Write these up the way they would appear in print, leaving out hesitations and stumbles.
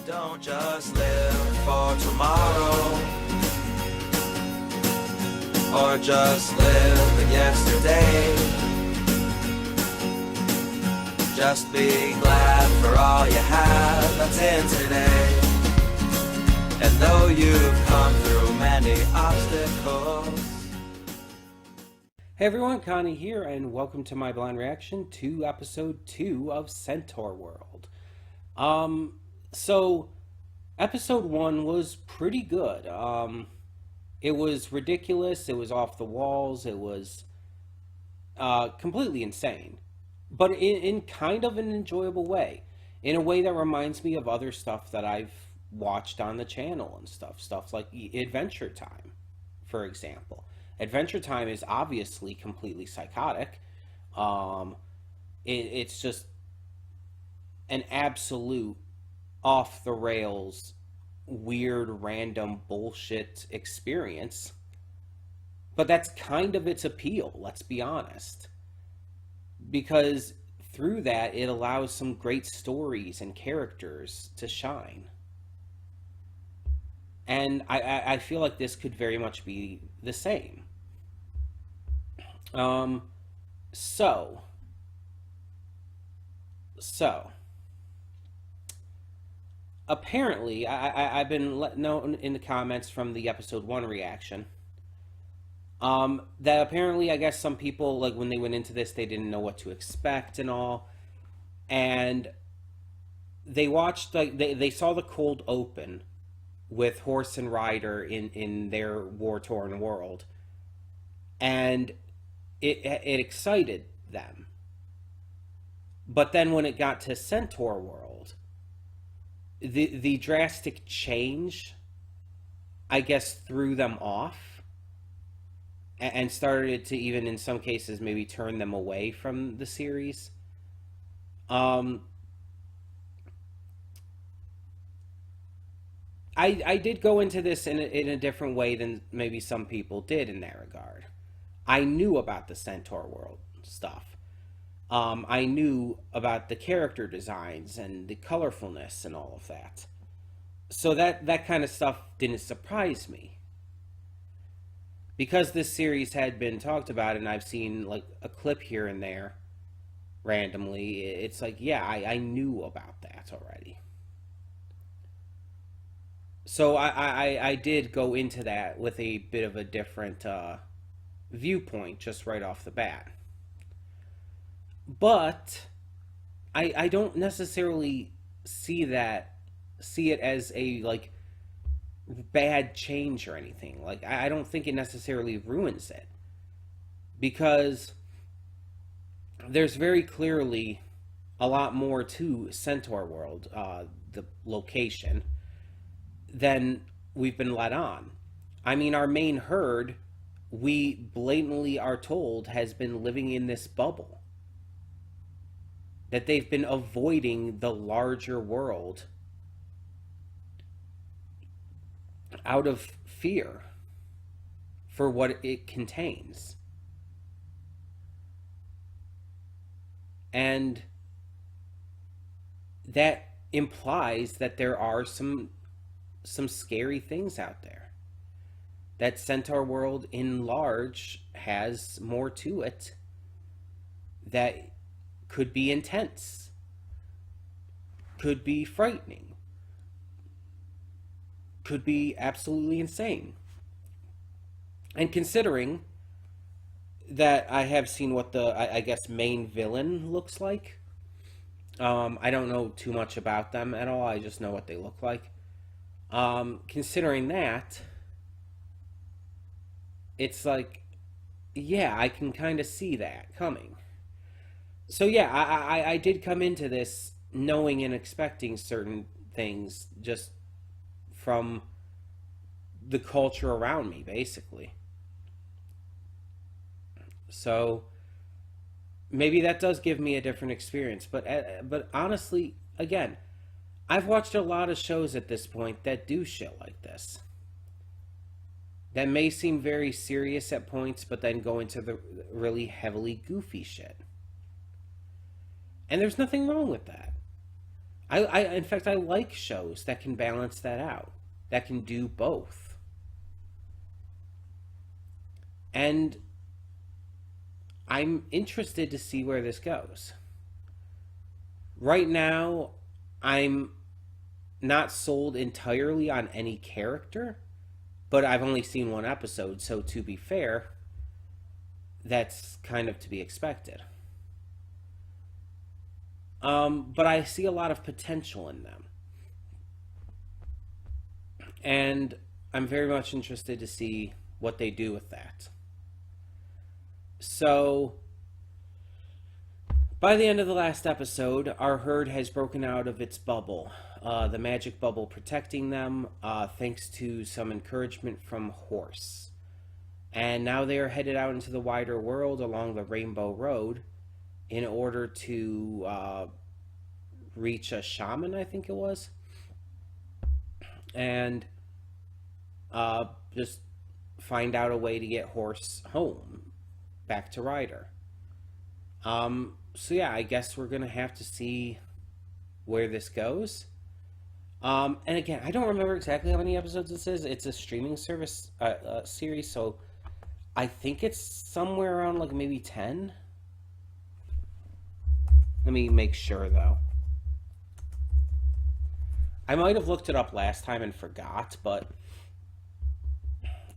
Don't just live for tomorrow, or just live in yesterday. Just be glad for all you have that's in today. And though you've come through many obstacles. Hey everyone, Connie here, and welcome to my blind reaction to episode 2 of Centaurworld. So episode 1 was pretty good. It was ridiculous, it was off the walls, it was completely insane. But in kind of an enjoyable way. In a way that reminds me of other stuff that I've watched on the channel and stuff like Adventure Time, for example. Adventure Time is obviously completely psychotic. It's just an absolute off the rails, weird, random bullshit experience. But that's kind of its appeal, let's be honest. Because through that, it allows some great stories and characters to shine. And I feel like this could very much be the same. So apparently, I've been let know in the comments from the episode 1 reaction, that apparently, I guess some people, like, when they went into this, they didn't know what to expect and all, and they watched, like, they saw the cold open with horse and rider in their war-torn world, and it excited them. But then when it got to Centaurworld, the drastic change, I guess, threw them off and started to even, in some cases, maybe turn them away from the series. I did go into this in a different way than maybe some people did in that regard. I knew about the Centaurworld stuff. I knew about the character designs and the colorfulness and all of that. So that kind of stuff didn't surprise me. Because this series had been talked about and I've seen like a clip here and there randomly, it's like, yeah, I knew about that already. So I did go into that with a bit of a different viewpoint just right off the bat. But I don't necessarily see it as a like bad change or anything. Like I don't think it necessarily ruins it, because there's very clearly a lot more to Centaurworld, the location, than we've been let on. I mean, our main herd, we blatantly are told, has been living in this bubble. That they've been avoiding the larger world out of fear for what it contains. And that implies that there are some scary things out there. That Centaurworld in large has more to it that could be intense, could be frightening, could be absolutely insane. And considering that I have seen what the, I guess, main villain looks like, I don't know too much about them at all, I just know what they look like. Considering that, it's like, yeah, I can kind of see that coming. So yeah, I did come into this knowing and expecting certain things just from the culture around me, basically. So maybe that does give me a different experience, but honestly, again, I've watched a lot of shows at this point that do shit like this. That may seem very serious at points, but then go into the really heavily goofy shit. And there's nothing wrong with that. In fact, I like shows that can balance that out, that can do both. And I'm interested to see where this goes. Right now, I'm not sold entirely on any character, but I've only seen one episode, so to be fair, that's kind of to be expected. But I see a lot of potential in them. And I'm very much interested to see what they do with that. So, by the end of the last episode, our herd has broken out of its bubble, the magic bubble protecting them, thanks to some encouragement from Horse. And now they are headed out into the wider world along the Rainbow Road in order to reach a shaman, I think it was, and just find out a way to get Horse home, back to Ryder. So yeah, I guess we're gonna have to see where this goes. And again, I don't remember exactly how many episodes this is. It's a streaming service series, so I think it's somewhere around like maybe 10. Let me make sure though. I might have looked it up last time and forgot, but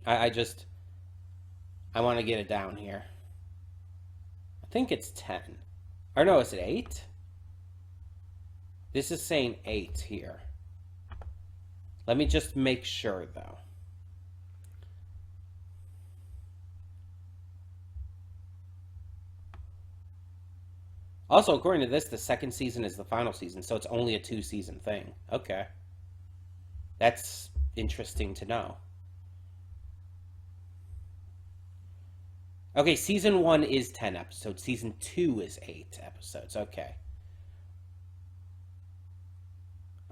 I want to get it down here. I think it's 10. Or no, is it 8? This is saying 8 here. Let me just make sure, though. Also, according to this, the second season is the final season, so it's only a 2-season thing. Okay. That's interesting to know. Okay, season 1 is 10 episodes. Season 2 is 8 episodes. Okay.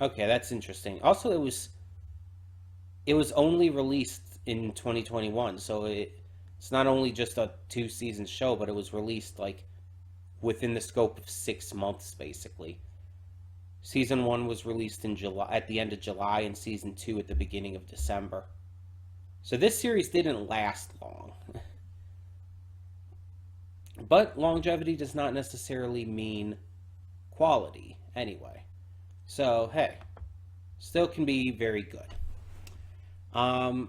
Okay, that's interesting. Also, it was only released in 2021, so it's not only just a 2-season show, but it was released like within the scope of 6 months, basically. Season 1 was released in July, at the end of July, and season 2 at the beginning of December. So this series didn't last long. But longevity does not necessarily mean quality, anyway. So, hey, still can be very good. I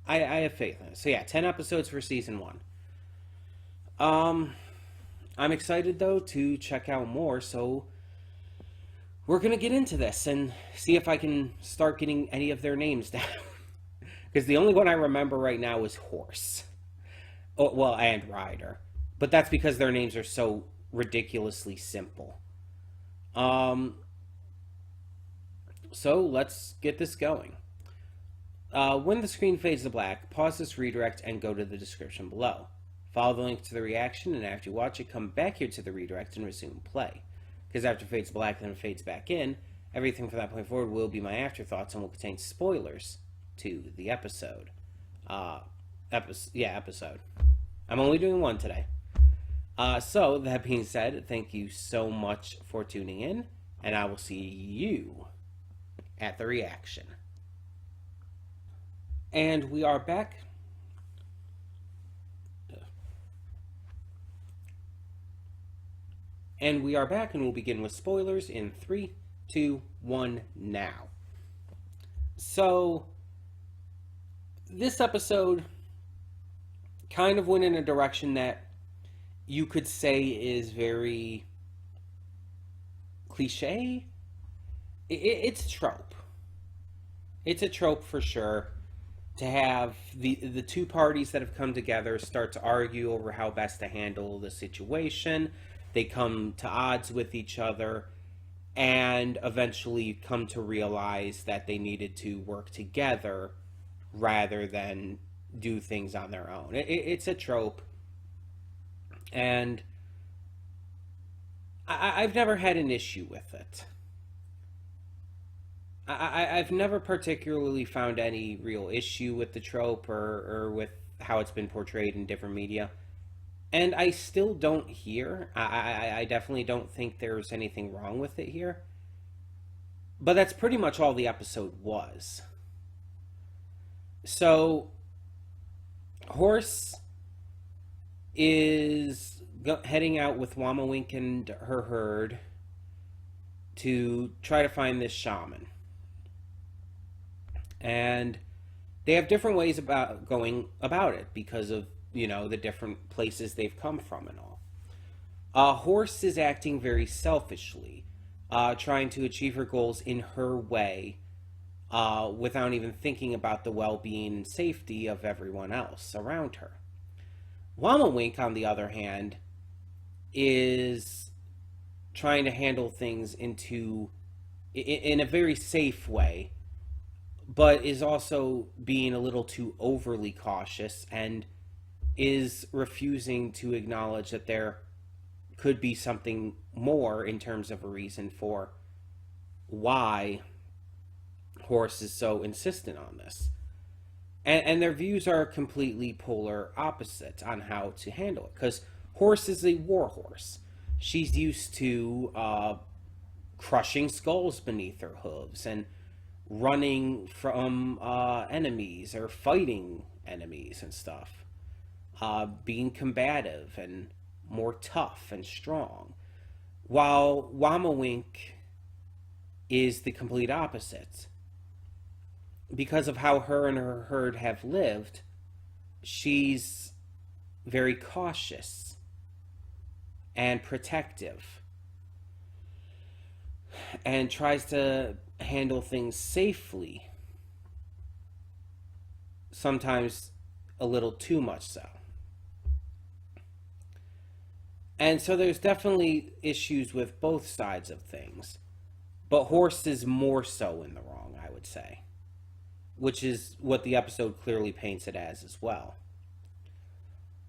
have faith in it. So yeah, 10 episodes for season 1. I'm excited, though, to check out more, so we're going to get into this and see if I can start getting any of their names down. Because the only one I remember right now is Horse. Oh, well, and Ryder. But that's because their names are so ridiculously simple. So let's get this going. When the screen fades to black, pause this redirect and go to the description below. Follow the link to the reaction, and after you watch it, come back here to the redirect and resume play. Because after it fades black and then it fades back in, everything from that point forward will be my afterthoughts and will contain spoilers to the episode. Episode. I'm only doing one today. So, that being said, thank you so much for tuning in, and I will see you at the reaction. And we are back. And we'll begin with spoilers in 3, 2, 1, now. So, this episode kind of went in a direction that you could say is very cliche. It's a trope. It's a trope for sure, to have the two parties that have come together start to argue over how best to handle the situation. They come to odds with each other and eventually come to realize that they needed to work together rather than do things on their own. It's a trope. And I've never had an issue with it. I've never particularly found any real issue with the trope or with how it's been portrayed in different media. And I still don't here. I definitely don't think there's anything wrong with it here. But that's pretty much all the episode was. So, Horse is heading out with Wamawink and her herd to try to find this shaman. And they have different ways about going about it because of, the different places they've come from and all. Horse is acting very selfishly, trying to achieve her goals in her way, without even thinking about the well-being and safety of everyone else around her. Wamawink, on the other hand, is trying to handle things in a very safe way, but is also being a little too overly cautious and is refusing to acknowledge that there could be something more in terms of a reason for why Horse is so insistent on this. And their views are completely polar opposite on how to handle it. Because Horse is a war horse. She's used to crushing skulls beneath her hooves and running from enemies or fighting enemies and stuff. Being combative and more tough and strong. While Wamawink is the complete opposite. Because of how her and her herd have lived, she's very cautious and protective and tries to handle things safely, sometimes a little too much so. And so there's definitely issues with both sides of things, but Horse is more so in the wrong, I would say. Which is what the episode clearly paints it as well.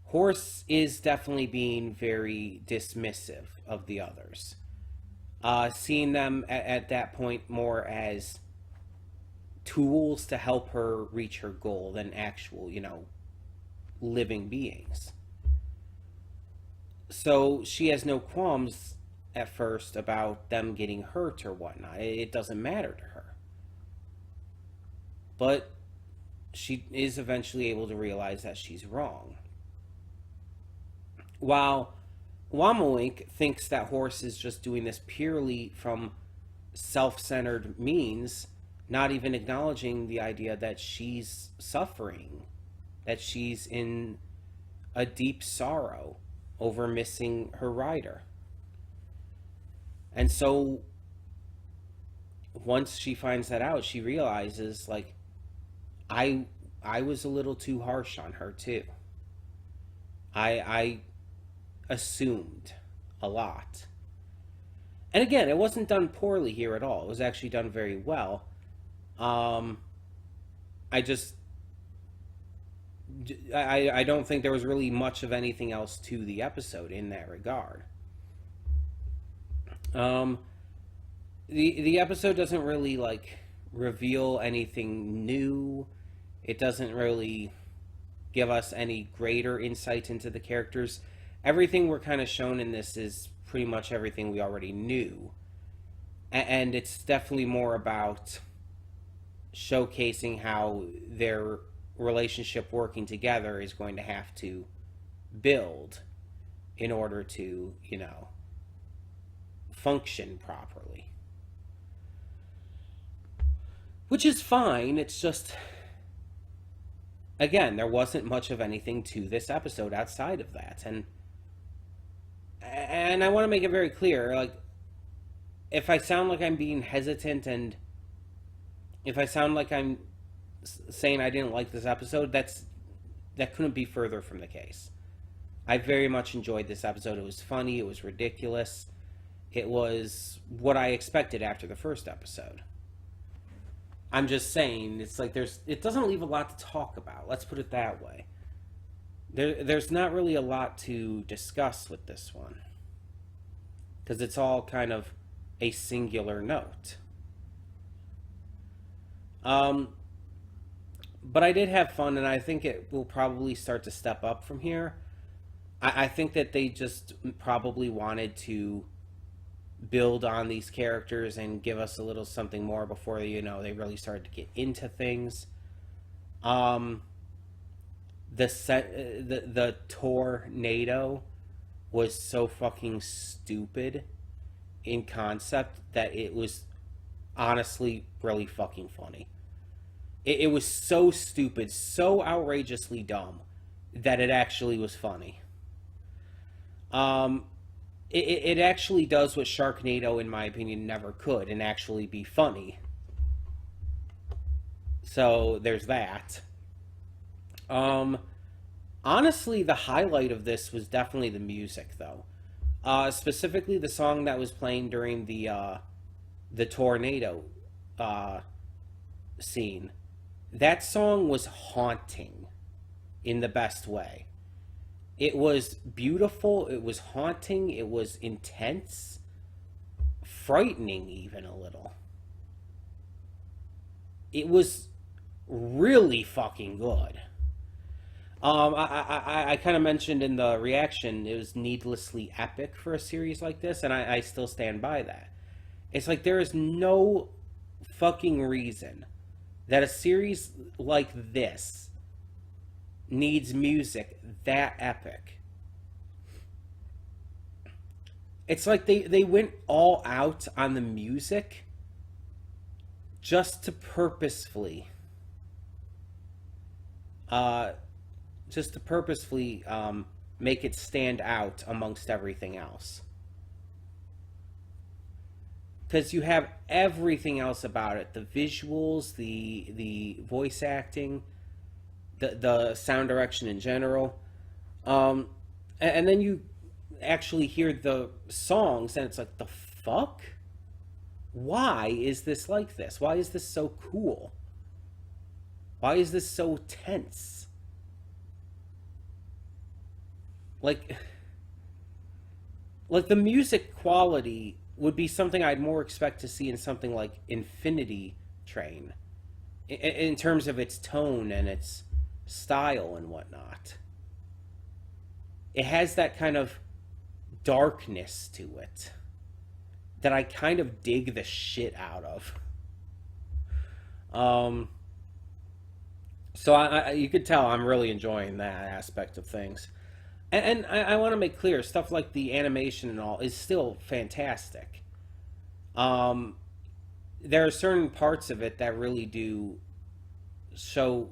Horse is definitely being very dismissive of the others. Seeing them at that point more as tools to help her reach her goal than actual, living beings. So she has no qualms at first about them getting hurt or whatnot. It doesn't matter to her. But she is eventually able to realize that she's wrong. While Wamawink thinks that Horse is just doing this purely from self-centered means, not even acknowledging the idea that she's suffering, that she's in a deep sorrow over missing her rider. And so once she finds that out, she realizes, I was a little too harsh on her too. I assumed a lot. And again, it wasn't done poorly here at all. It was actually done very well. I don't think there was really much of anything else to the episode in that regard. The episode doesn't really reveal anything new. It doesn't really give us any greater insight into the characters. Everything we're kind of shown in this is pretty much everything we already knew. And it's definitely more about showcasing how their relationship working together is going to have to build in order to, function properly. Which is fine, it's just, again, there wasn't much of anything to this episode outside of that. And I want to make it very clear, if I sound like I'm being hesitant and if I sound like I'm saying I didn't like this episode, that couldn't be further from the case. I very much enjoyed this episode. It was funny, it was ridiculous. It was what I expected after the first episode. I'm just saying, it's it doesn't leave a lot to talk about. Let's put it that way. There's not really a lot to discuss with this one. Because it's all kind of a singular note. But I did have fun, and I think it will probably start to step up from here. I think that they just probably wanted to build on these characters and give us a little something more before they really started to get into things. The tornado was so fucking stupid in concept that it was honestly really fucking funny. It was so stupid, so outrageously dumb that it actually was funny. It actually does what Sharknado, in my opinion, never could, and actually be funny. So there's that. Honestly, the highlight of this was definitely the music, though. Specifically, the song that was playing during the tornado scene. That song was haunting in the best way. It was beautiful, it was haunting, it was intense, frightening even a little. It was really fucking good. I kind of mentioned in the reaction it was needlessly epic for a series like this, and I still stand by that. It's like there is no fucking reason that a series like this needs music that epic. It's like they went all out on the music just to purposefully make it stand out amongst everything else. Because you have everything else about it, the visuals, the voice acting, the sound direction in general, and then you actually hear the songs and it's like, the fuck? Why is this like this? Why is this so cool? Why is this so tense? Like the music quality would be something I'd more expect to see in something like Infinity Train, in terms of its tone and its style and whatnot. It has that kind of darkness to it that I kind of dig the shit out of. So you could tell I'm really enjoying that aspect of things. And I want to make clear, stuff like the animation and all is still fantastic. There are certain parts of it that really do show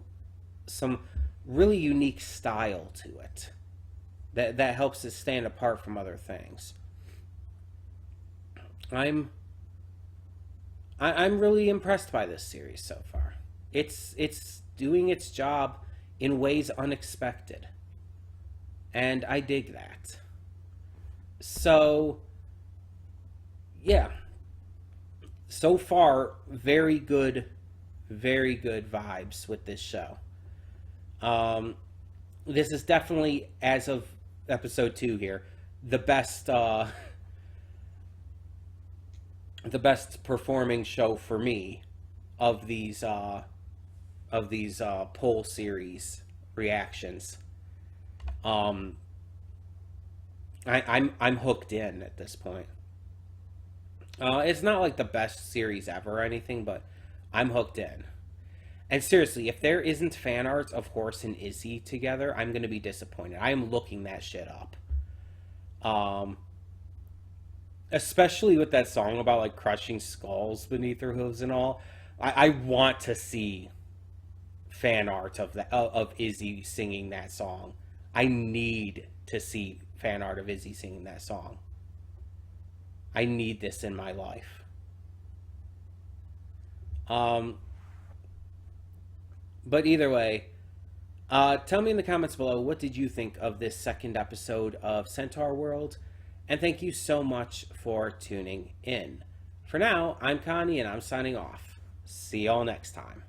some really unique style to it that helps it stand apart from other things. I'm really impressed by this series so far. It's doing its job in ways unexpected, and I dig that. So yeah, so far very good vibes with this show. This is definitely, as of episode 2 here, the best performing show for me of these poll series reactions. I'm hooked in at this point. It's not like the best series ever or anything, but I'm hooked in. And seriously, if there isn't fan art of Horse and Izzy together, I'm going to be disappointed. I am looking that shit up. Especially with that song about like crushing skulls beneath her hooves and all. I want to see fan art of Izzy singing that song. I need to see fan art of Izzy singing that song. I need this in my life. But either way, tell me in the comments below, what did you think of this second episode of Centaurworld? And thank you so much for tuning in. For now, I'm Connie and I'm signing off. See y'all next time.